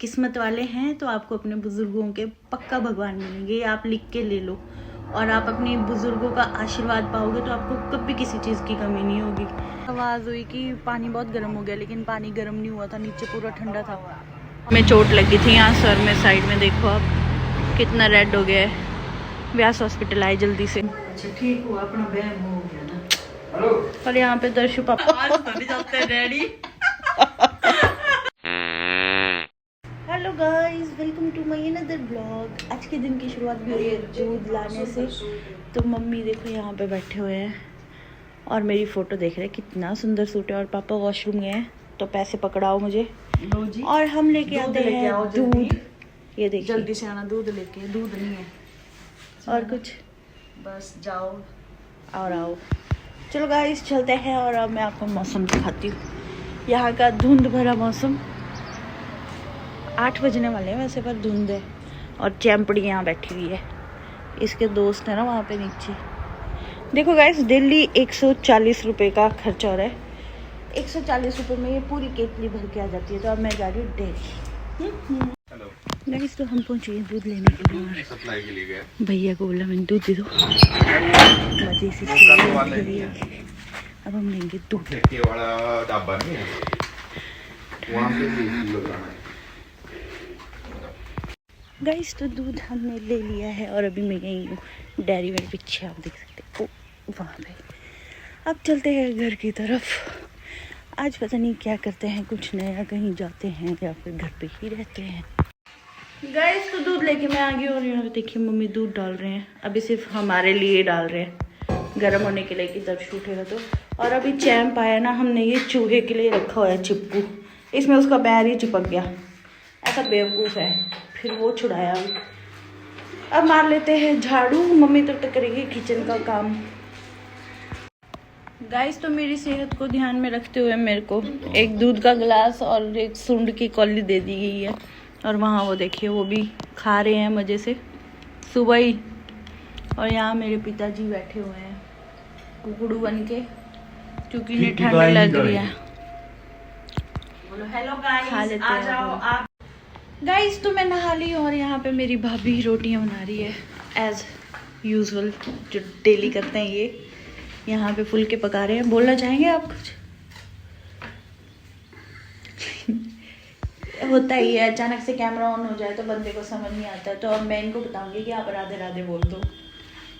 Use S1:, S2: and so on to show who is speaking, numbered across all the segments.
S1: किस्मत वाले हैं तो आपको अपने बुजुर्गों के पक्का भगवान मिलेंगे, ये आप लिख के ले लो। और आप अपने बुजुर्गों का आशीर्वाद पाओगे तो आपको कभी किसी चीज़ की कमी नहीं होगी। आवाज़ हुई कि पानी बहुत गर्म हो गया, लेकिन पानी गर्म नहीं हुआ था, नीचे पूरा ठंडा था। हमें चोट लगी थी यहाँ सर में, साइड में देखो आप कितना रेड हो गया है। व्यास हॉस्पिटल आए जल्दी से।
S2: अच्छा ठीक हुआ, अपना बैग हो गया ना।
S3: हेलो।
S1: और यहाँ पे दर्शु पापा
S2: आज तो नहीं जाते daddy.
S1: Hello guys, welcome to my another blog. आज के दिन की शुरुआत भी हुई है दूध लाने से। तो मम्मी देखो यहाँ पे बैठे हुए हैं और मेरी फ़ोटो देख रहे हैं, कितना सुंदर सूट है। और पापा वॉशरूम गए हैं तो पैसे पकड़ाओ मुझे।
S2: लो जी।
S1: और हम लेके आते हैं दूध। ये देखिए,
S2: जल्दी से आना दूध लेके। दूध नहीं है
S1: और कुछ
S2: बस जाओ
S1: और आओ। चलो गाइस चलते हैं और अब मैं आपको मौसम दिखाती हूँ। यहाँ का धुंध भरा मौसम। 8 बजने वाले हैं वैसे, पर धुंध है। और चैंपड़ी यहाँ बैठी हुई है, इसके दोस्त है ना वहाँ पे नीचे। देखो गाइस, डेली 140 रुपये का खर्चा हो रहा है। 140 रुपये में ये पूरी केतली भर के आ जाती है। तो अब मैं जा रही हूँ डेयरी। गाइस तो हम पहुँचे हैं दूध लेने के लिए।
S3: सप्लाई के लिए गए।
S1: भैया को बोला मैंने दूध दे दो, मजे से अब हम लेंगे दूध।
S3: ये वाला ढाबा नहीं है, वहाँ पे 20 किलो लाना है।
S1: गाइस तो दूध हमने ले लिया है और अभी मैं गई हूँ डेयरी में, पीछे आप देख सकते हो वहाँ पे। अब चलते हैं घर की तरफ। आज पता नहीं क्या करते हैं, कुछ नया, कहीं जाते हैं या फिर घर पे ही रहते हैं। गाइस तो दूध लेके मैं आ गई और यहाँ पे देखिए मम्मी दूध डाल रहे हैं। अभी सिर्फ हमारे लिए डाल रहे हैं, गर्म होने के लिए कि दर्श उठेगा तो। और अभी चैम्प आया ना, हमने ये चूहे के लिए रखा हुआ है चिप्पू, इसमें उसका पैर ही चिपक गया। ऐसा बेवकूफ़ है, फिर वो छुड़ाया। अब मार लेते हैं झाड़ू, मम्मी तब करेगी किचन का काम। गाइस तो मेरी सेहत को ध्यान में रखते हुए मेरे को एक दूध का गिलास और एक सूंड की कौली दे दी गई है। और वहाँ वो देखिए वो भी खा रहे हैं मज़े से सुबह ही। और यहाँ मेरे पिताजी बैठे हुए हैं कुकड़ू बन के, क्योंकि इन्हें ठंड लग रही है।
S2: बोलो हेलो गाइस,
S1: खा लेते
S2: आ
S1: हैं
S2: जाओ आप।
S1: गाइस तो मैं नहा ली और यहाँ पे मेरी भाभी रोटियाँ बना रही है एज यूजुअल, जो डेली करते हैं ये। यहाँ पे फुलके पका रहे हैं। बोलना चाहेंगे आप कुछ? होता ही है, अचानक से कैमरा ऑन हो जाए तो बंदे को समझ नहीं आता है। तो अब मैं इनको बताऊंगी कि आप राधे राधे बोल दो।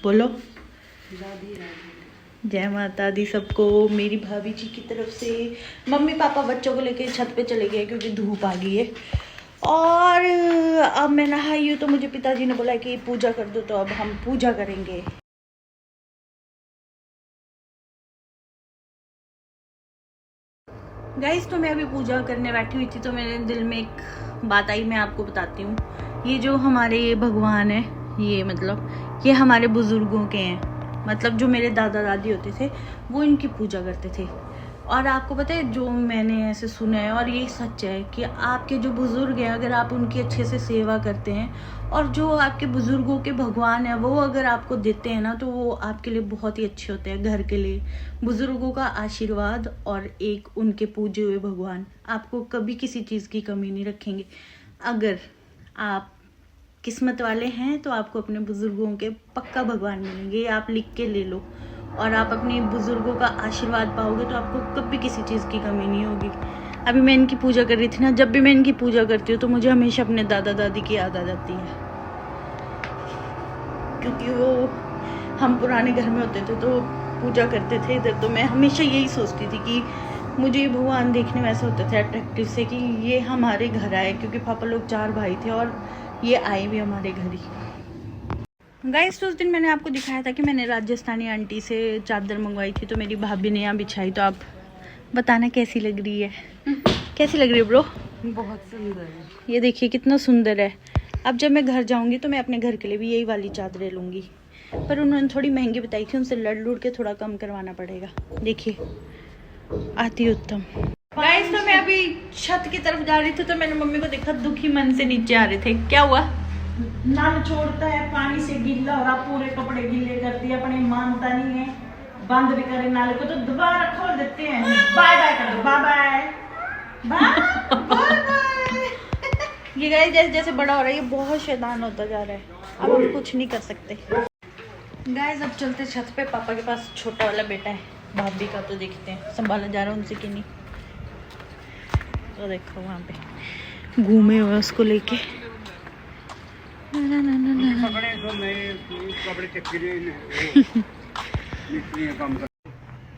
S1: बोलो
S2: राधे राधे।
S1: जय माता दी सबको मेरी भाभी जी की तरफ से। मम्मी पापा बच्चों को लेके छत पे चले गए क्योंकि धूप आ गई है। और अब मैं नहाई हूँ तो मुझे पिताजी ने बोला कि पूजा कर दो, तो अब हम पूजा करेंगे। गाइस तो मैं अभी पूजा करने बैठी हुई थी तो मेरे दिल में एक बात आई, मैं आपको बताती हूँ। ये जो हमारे ये भगवान है, ये मतलब ये हमारे बुजुर्गों के हैं। मतलब जो मेरे दादा दादी होते थे वो इनकी पूजा करते थे। और आपको पता है, जो मैंने ऐसे सुना है और यही सच है कि आपके जो बुज़ुर्ग हैं, अगर आप उनकी अच्छे से सेवा करते हैं और जो आपके बुज़ुर्गों के भगवान हैं वो अगर आपको देते हैं ना, तो वो आपके लिए बहुत ही अच्छे होते हैं। घर के लिए बुज़ुर्गों का आशीर्वाद और एक उनके पूजे हुए भगवान आपको कभी किसी चीज़ की कमी नहीं रखेंगे। अगर आप किस्मत वाले हैं तो आपको अपने बुज़ुर्गों के पक्का भगवान मिलेंगे, ये आप लिख के ले लो। और आप अपने बुजुर्गों का आशीर्वाद पाओगे तो आपको कभी किसी चीज़ की कमी नहीं होगी। अभी मैं इनकी पूजा कर रही थी ना, जब भी मैं इनकी पूजा करती हूँ तो मुझे हमेशा अपने दादा दादी की याद आ जाती है। क्योंकि वो हम पुराने घर में होते थे तो पूजा करते थे इधर, तो मैं हमेशा यही सोचती थी कि मुझे ये भगवान देखने में ऐसे होते थे अट्रैक्टिव से कि ये हमारे घर आए, क्योंकि पापा लोग 4 भाई थे और ये आए भी हमारे घर ही। गाइस तो उस दिन मैंने आपको दिखाया था कि मैंने राजस्थानी आंटी से चादर मंगवाई थी, तो मेरी भाभी ने यहाँ बिछाई। तो आप बताना कैसी लग रही है? कैसी लग रही है ब्रो?
S2: बहुत सुंदर है।
S1: ये देखिए कितना सुंदर है। अब जब मैं घर जाऊँगी तो मैं अपने घर के लिए भी यही वाली चादरें लूँगी, पर उन्होंने थोड़ी महंगी बताई थी, उनसे लड़ लुड़ के थोड़ा कम करवाना पड़ेगा। देखिए अति उत्तम। गाइस तो मैं अभी छत की तरफ जा रही थी तो मैंने मम्मी को देखा दुखी मन से नीचे आ रहे थे। क्या हुआ?
S2: नल छोड़ता है, पानी से गीला हो रहा, पूरे कपड़े गीले कर दिए, अपने मानता नहीं है, बंद भी करे नल को तो दोबारा खोल देते हैं। बाय बाय कर दो, बाय बाय बाय बाय।
S1: ये गाइस जैसे जैसे बड़ा हो रहा है ये बहुत शैतान होता जा रहा है, अब हम कुछ नहीं कर सकते। गाइस अब चलते छत पे, पापा के पास छोटा वाला बेटा है भाभी का, तो देखते हैं संभाला जा रहा है उनसे कि नहीं। तो देखो वहाँ पे घूमे हुए उसको लेके।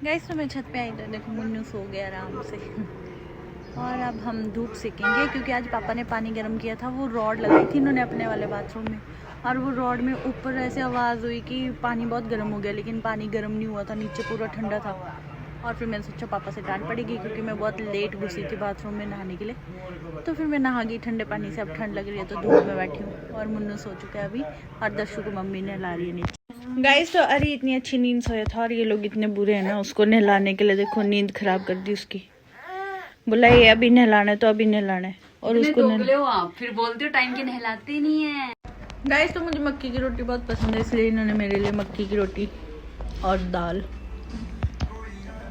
S1: गाइस तो मैं छत पे आई तो देखो मुन्नू सो गया आराम से। और अब हम धूप सेकेंगे क्योंकि आज पापा ने पानी गर्म किया था, वो रॉड लगाई थी इन्होंने अपने वाले बाथरूम में, और वो रॉड में ऊपर ऐसे आवाज़ हुई कि पानी बहुत गर्म हो गया, लेकिन पानी गर्म नहीं हुआ था, नीचे पूरा ठंडा था। और फिर मैंने सोचा पापा से डांट पड़ेगी क्योंकि मैं बहुत लेट घुसी थी बाथरूम में नहाने के लिए, तो फिर मैं नहा गई ठंडे पानी से। अब ठंड लग रही है तो धूप में बैठी हूँ, और मुन्नू सो चुका है अभी, और दर्शु को मम्मी ने ला रही है नीचे। गाइस तो अरे इतनी अच्छी नींद सोया था, और ये लोग इतने बुरे हैं ना, उसको नहलाने के लिए देखो नींद खराब कर दी उसकी। बोला ये अभी नहलाना है तो अभी नहलाना है, और उसको
S4: हो आप फिर बोलते हो टाइम के नहलाते नहीं है।
S1: गाइस तो मुझे मक्की की रोटी बहुत पसंद है, इसलिए इन्होंने मेरे लिए मक्की की रोटी और दाल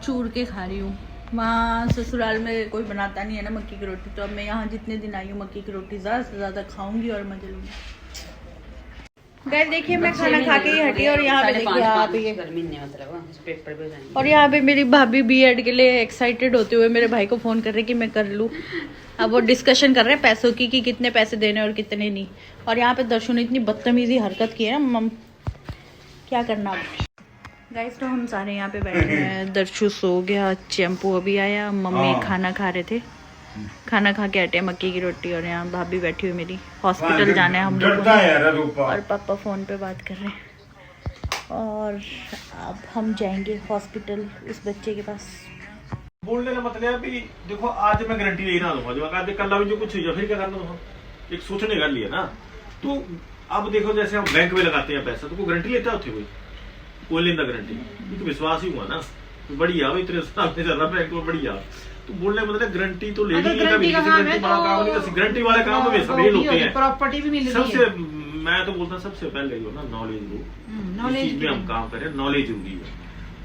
S1: चूर के खा रही हूँ। वहाँ ससुराल में कोई बनाता नहीं है ना मक्की की रोटी, तो अब मैं यहाँ जितने दिन आई हूँ मक्की की रोटी ज़्यादा से ज़्यादा खाऊंगी और मजे लूँगी। गाइस देखिए मैं खाना खा के ही हटी, और यहाँ पे देखिए आप ये और यहाँ पे मेरी भाभी बीएड के लिए एक्साइटेड होते हुए मेरे भाई को फोन कर रहे कि मैं कर लूँ। अब वो डिस्कशन कर रहे हैं पैसों की कि कितने पैसे देने और कितने नहीं। और यहाँ पे दर्शु ने इतनी बदतमीजी हरकत की है ना, क्या करना अब। गाइस तो हम सारे यहाँ पे बैठे हैं, दर्शु सो गया, चैम्पू अभी आया, मम्मी खाना खा रहे थे, खाना खा के हटे मक्की की रोटी, और यहाँ भाभी बैठी हुई मेरी। हॉस्पिटल जाना है हम लोग, और पापा फोन पे बात कर रहे हैं, और अब हम जाएंगे हॉस्पिटल इस बच्चे के पास।
S5: बोलने का मतलब है भी देखो आज मैं गारंटी ले रहा हूँ, आज कल भी जो कुछ हुई फिर क्या करना तुम, एक सोचने का लिए ना। तो अब देखो जैसे हम बैंक में लगाते हैं पैसा, तो कोई गारंटी लेता है, कोई लेता गारंटी, तो विश्वास ही हुआ ना, तो बढ़िया भाई इतने साल में चल रहा बैंक में, बढ़िया। तो बोलने मतलब गारंटी तो लेनी है, गारंटी वाला काम नहीं, गारंटी वाले काम में सभी लोग हैं, प्रॉपर्टी भी मिल रही है। मैं तो बोलता सबसे पहले जो ना नॉलेज लो, नॉलेज में हम काम करें, नॉलेज जरूरी है।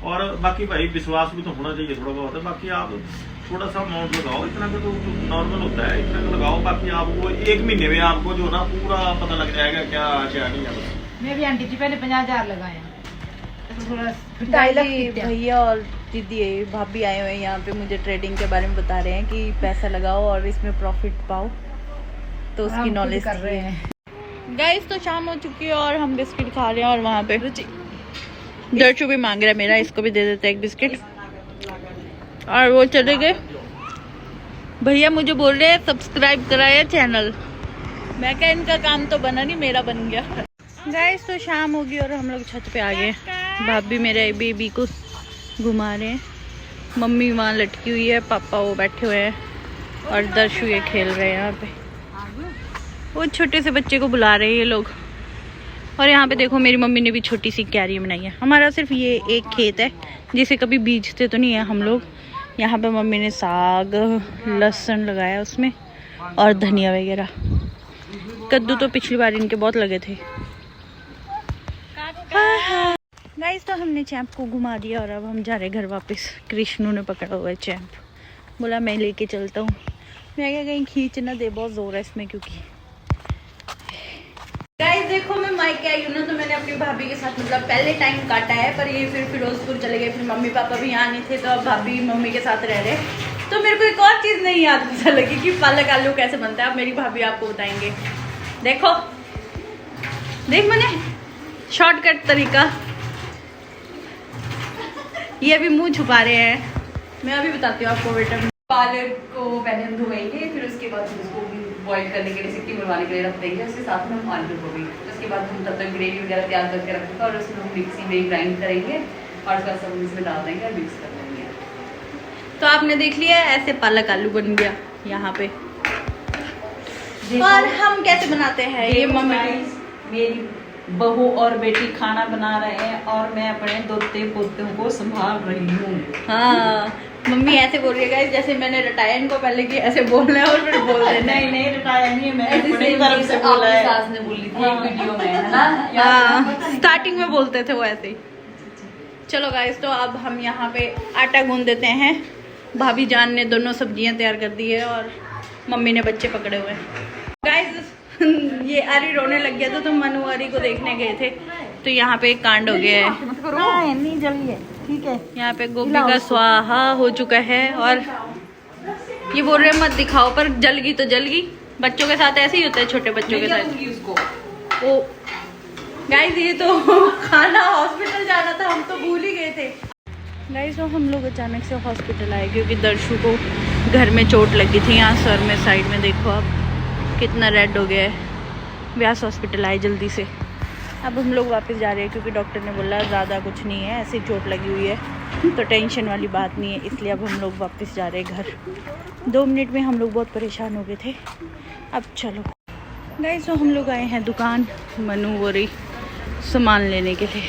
S5: और बाकी भाई विश्वास भी तो होना चाहिए थोड़ा बहुत है। बाकी आप थोड़ा सा अमाउंट लगाओ, इतना का तो नॉर्मल होता है, इतना का लगाओ, बाकी आपको 1 महीने में आपको जो ना पूरा पता लग जाएगा क्या क्या नहीं है। मैं भी आंटी जी पहले 50,000 लगाया,
S1: भैया और दीदी भाभी आए हुए हैं यहाँ पे, मुझे ट्रेडिंग के बारे में बता रहे हैं कि पैसा लगाओ और इसमें प्रॉफिट पाओ, तो उसकी नॉलेज कर रहे हैं। गाइस तो शाम हो चुकी है और हम बिस्किट खा रहे हैं, और वहाँ पे दर्शु भी मांग रहा है मेरा, इसको भी दे देते हैं एक बिस्किट। और वो चले गए भैया, मुझे बोल रहे हैं सब्सक्राइब कराया चैनल। मैं क्या इनका काम तो बना नहीं, मेरा बन गया। गाइस तो शाम होगी और हम लोग छत पे आ गए। भाभी मेरे बेबी को घुमा रहे हैं, मम्मी वहाँ लटकी हुई है, पापा वो बैठे हुए हैं, और दर्शु ये खेल रहे हैं यहाँ पे। वो छोटे से बच्चे को बुला रहे हैं ये लोग। और यहाँ पे देखो मेरी मम्मी ने भी छोटी सी क्यारी बनाई है। हमारा सिर्फ ये एक खेत है जिसे कभी बीजते तो नहीं है हम लोग। यहाँ पे मम्मी ने साग लहसुन लगाया उसमें, और धनिया वगैरह। कद्दू तो पिछली बार इनके बहुत लगे थे। गाइस तो हमने चैंप को घुमा दिया और अब हम जा रहे घर वापस। कृष्णू ने पकड़ा हुआ है चैंप, बोला मैं लेके चलता हूँ। मैं क्या कहीं खींच ना दे, बहुत जोर है इसमें। क्योंकि गाइस देखो मैं मायके आई हूँ ना, तो मैंने अपनी भाभी के साथ मतलब पहले टाइम काटा है, पर ये फिर फिरोजपुर चले गए, फिर मम्मी पापा भी यहाँ नहीं थे, तो अब भाभी मम्मी के साथ रह रहे। तो मेरे को एक और चीज़ नहीं याद पता लगी कि पालक आलू कैसे बनता है। अब मेरी भाभी आपको बताएंगे। देखो देख मैंने शॉर्टकट तरीका, ये अभी मुंह छुपा रहे हैं। मैं अभी बताती हूँ आपको बेटा।
S4: पालक को पहले हम धोएंगे, फिर उसके बाद हम उसको बॉईल करने के लिए, सिक्की बनवाने के लिए रख देंगे। उसके साथ में हम आलू को भी, उसके बाद हम तब तक ग्रेवी वगैरह तैयार करके रखेंगे और उसमें हम मिक्सी में ग्राइंड करेंगे और उसका सब इसमें डाल देंगे और मिक्स कर देंगे।
S1: तो आपने देख लिया ऐसे पालक आलू बन गया यहाँ पे। और हम कैसे बनाते हैं ये मम्मी,
S2: मेरी बहू और बेटी खाना बना रहे हैं और मैं अपने दोते पोतों को संभाल रही हूँ।
S1: हाँ मम्मी ऐसे बोल रही है जैसे मैंने रटाया इनको पहले कि ऐसे बोलना है और फिर बोल देना।
S2: नहीं रटाया नहीं है, मैंने
S4: ऐसे
S2: अपनी तरफ से बोला है।
S4: सास ने बोली थी एक वीडियो में, है ना?
S1: हाँ स्टार्टिंग में बोलते थे वो ऐसे ही। चलो गाइस तो अब हम यहाँ पे आटा गूंद देते हैं। भाभी जान ने दोनों सब्जियां तैयार कर दी है और मम्मी ने बच्चे पकड़े हुए हैं। गाइस आरी रोने लग गया था तो मनु आरी को देखने गए थे, तो यहाँ पे एक कांड हो गया है।
S2: नहीं जली है, ठीक है।
S1: यहाँ पे गोभी का स्वाहा हो चुका है और ये बोल रहे मत दिखाओ, पर जल गई तो जल गई। बच्चों के साथ ऐसे ही होता है, छोटे बच्चों के साथ।
S4: उसको
S1: ओ गाइस, ये तो खाना हॉस्पिटल जाना था, हम तो भूल ही गए थे। गाइस तो हम लोग अचानक से हॉस्पिटल आए क्योंकि दर्शु को घर में चोट लगी थी। यहाँ सर में साइड में देखो आप कितना रेड हो गया है। व्यास हॉस्पिटल आए जल्दी से। अब हम लोग वापस जा रहे हैं क्योंकि डॉक्टर ने बोला ज़्यादा कुछ नहीं है, ऐसी चोट लगी हुई है तो टेंशन वाली बात नहीं है, इसलिए अब हम लोग वापस जा रहे हैं घर। 2 मिनट में हम लोग बहुत परेशान हो गए थे। अब चलो गाइस, तो हम लोग आए हैं दुकान मनु हो रही सामान लेने के लिए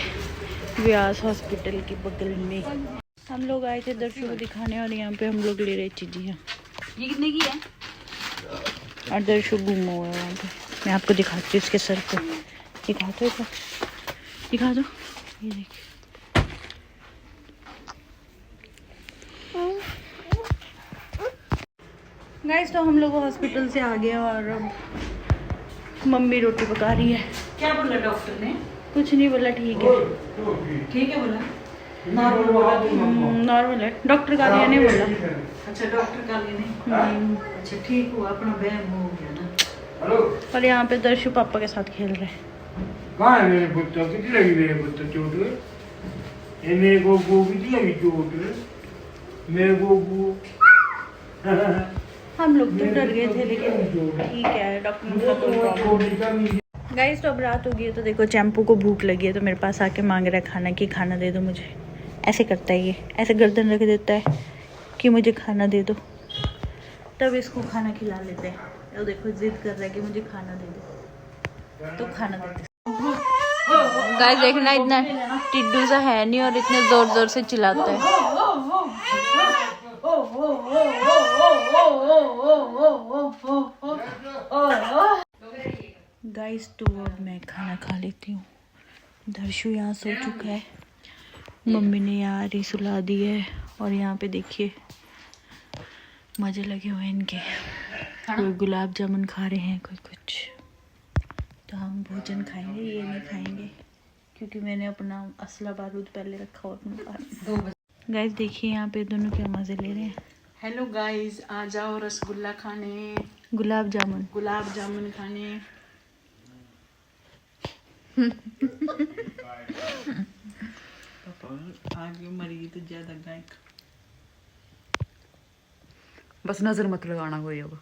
S1: व्यास हॉस्पिटल के बगल में। हम लोग आए थे दर्शु को दिखाने और यहाँ पे हम लोग ले रहे चीज़ें।
S4: ये कितने की है?
S1: और दर्शु गुम हुआ है वहाँ पे। मैं आपको दिखाती हूँ इसके सर को। दिखा दो इधर, दिखा दो, ये देखिए। गाइस तो हम लोग हॉस्पिटल से आ गए और अब मम्मी रोटी पका रही है।
S2: क्या बोला डॉक्टर ने?
S1: कुछ नहीं बोला, ठीक है।
S2: ठीक है बोला, नॉर्मल बोला कि
S1: नॉर्मल है, डॉक्टर का नहीं बोला।
S2: अच्छा डॉक्टर का लेने। अच्छा ठीक हुआ, अपना वहम हो गया ना।
S1: और यहाँ पे दर्शु पापा के साथ खेल रहे हैं।
S6: कहाँ है मेरे पुत्र? कितनी लगी मेरे पुत्र चोट? ये मेरे को कितनी लगी चोट? मेरे को
S1: हम लोग तो डर गए थे लेकिन ठीक है, डॉक्टर ने बोला कोई प्रॉब्लम नहीं। गाइस तो अब रात हो गई है तो देखो चैम्पू को भूख लगी है तो मेरे पास आके मांग रहा है खाना कि खाना दे दो मुझे। ऐसे करता है ये, ऐसे गर्दन रख देता है कि मुझे खाना दे दो, तब इसको खाना खिला लेते हैं। तो देखो जिद कर रहा है कि मुझे खाना दे दो, तो खाना देते। गाइस देखना, इतना टिड्डू सा है नहीं और इतने जोर जोर से चिल्लाता है। गाइस तो अब मैं खाना खा लेती हूँ। दर्शु यहाँ सो चुका है, मम्मी ने यहाँ आरी सुला दी है और यहाँ पे देखिए मजे लगे हुए हैं इनके। कोई गुलाब जामुन खा रहे हैं, कोई कुछ। तो हम भोजन खाएंगे, ये नहीं खाएंगे क्योंकि मैंने अपना असला बारूद पहले रखा हुआ अपने पास। गाइस देखिए यहाँ पे दोनों क्या मजे ले रहे हैं।
S2: हेलो गाइस, आ जाओ रसगुल्ला खाने,
S1: गुलाब जामुन खाने।
S2: पापा आगे मरी तो ज्यादा गायक।
S4: बस नजर मत लगाना कोई अब।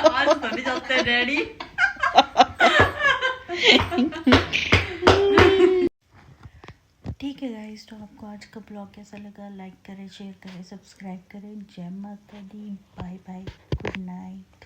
S2: आज तो नहीं जाते डैडी।
S1: ठीक है गाइस, तो आपको आज का ब्लॉग कैसा लगा? लाइक करें, शेयर करें, सब्सक्राइब करें। जय माता दी, बाय बाय, गुड नाइट।